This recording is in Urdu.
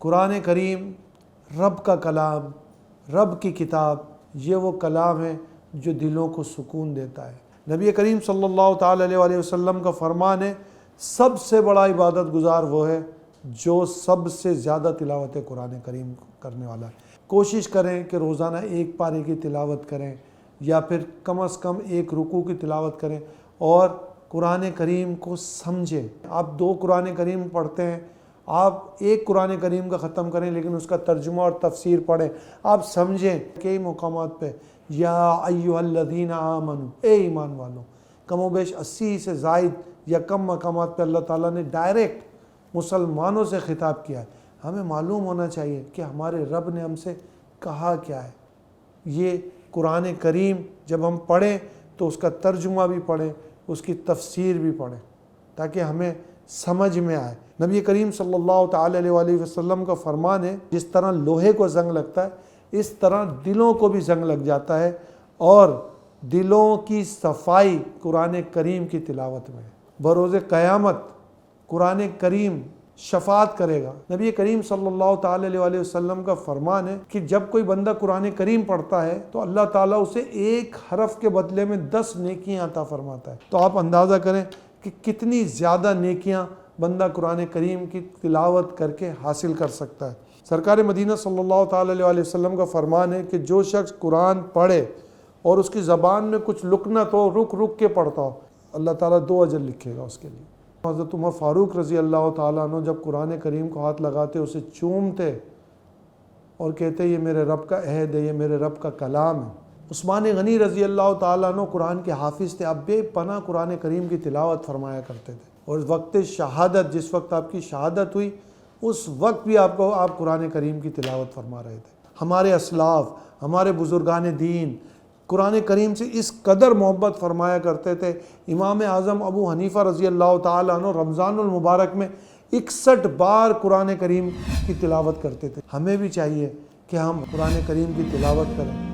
قرآن کریم رب کا کلام، رب کی کتاب، یہ وہ کلام ہے جو دلوں کو سکون دیتا ہے۔ نبی کریم صلی اللہ تعالیٰ علیہ وسلم کا فرمان ہے، سب سے بڑا عبادت گزار وہ ہے جو سب سے زیادہ تلاوت قرآن کریم کرنے والا ہے۔ کوشش کریں کہ روزانہ ایک پارے کی تلاوت کریں یا پھر کم از کم ایک رکوع کی تلاوت کریں اور قرآن کریم کو سمجھیں۔ آپ 2 قرآن کریم پڑھتے ہیں، آپ ایک قرآن کریم کا ختم کریں لیکن اس کا ترجمہ اور تفسیر پڑھیں، آپ سمجھیں۔ کئی مقامات پہ یا ایھا الذین آمنوا، اے ایمان والوں، کم و بیش 80 سے زائد یا کم مقامات پہ اللہ تعالیٰ نے ڈائریکٹ مسلمانوں سے خطاب کیا ہے۔ ہمیں معلوم ہونا چاہیے کہ ہمارے رب نے ہم سے کہا کیا ہے۔ یہ قرآن کریم جب ہم پڑھیں تو اس کا ترجمہ بھی پڑھیں، اس کی تفسیر بھی پڑھیں تاکہ ہمیں سمجھ میں آئے۔ نبی کریم صلی اللہ تعالیٰ علیہ وسلم کا فرمان ہے، جس طرح لوہے کو زنگ لگتا ہے اس طرح دلوں کو بھی زنگ لگ جاتا ہے، اور دلوں کی صفائی قرآن کریم کی تلاوت میں ہے۔ بروز قیامت قرآن کریم شفاعت کرے گا۔ نبی کریم صلی اللہ تعالیٰ علیہ وسلم کا فرمان ہے کہ جب کوئی بندہ قرآن کریم پڑھتا ہے تو اللہ تعالیٰ اسے ایک حرف کے بدلے میں 10 نیکیاں عطا فرماتا ہے۔ تو آپ اندازہ کریں کہ کتنی زیادہ نیکیاں بندہ قرآن کریم کی تلاوت کر کے حاصل کر سکتا ہے۔ سرکار مدینہ صلی اللہ تعالیٰ علیہ وسلم کا فرمان ہے کہ جو شخص قرآن پڑھے اور اس کی زبان میں کچھ لکنت ہو، رک رک کے پڑھتا ہو، اللہ تعالیٰ 2 اجر لکھے گا اس کے لیے۔ حضرت عمر فاروق رضی اللہ تعالیٰ عنہ جب قرآن کریم کو ہاتھ لگاتے اسے چومتے اور کہتے یہ میرے رب کا عہد ہے، یہ میرے رب کا کلام ہے۔ عثمان غنی رضی اللہ تعالیٰ عنہ قرآن کے حافظ تھے، اب بے پناہ قرآن کریم کی تلاوت فرمایا کرتے تھے، اور وقت شہادت، جس وقت آپ کی شہادت ہوئی اس وقت بھی آپ قرآن کریم کی تلاوت فرما رہے تھے۔ ہمارے اسلاف، ہمارے بزرگان دین قرآن کریم سے اس قدر محبت فرمایا کرتے تھے۔ امام اعظم ابو حنیفہ رضی اللہ تعالیٰ عنہ رمضان المبارک میں 61 بار قرآن کریم کی تلاوت کرتے تھے۔ ہمیں بھی چاہیے کہ ہم قرآن کریم کی تلاوت کریں۔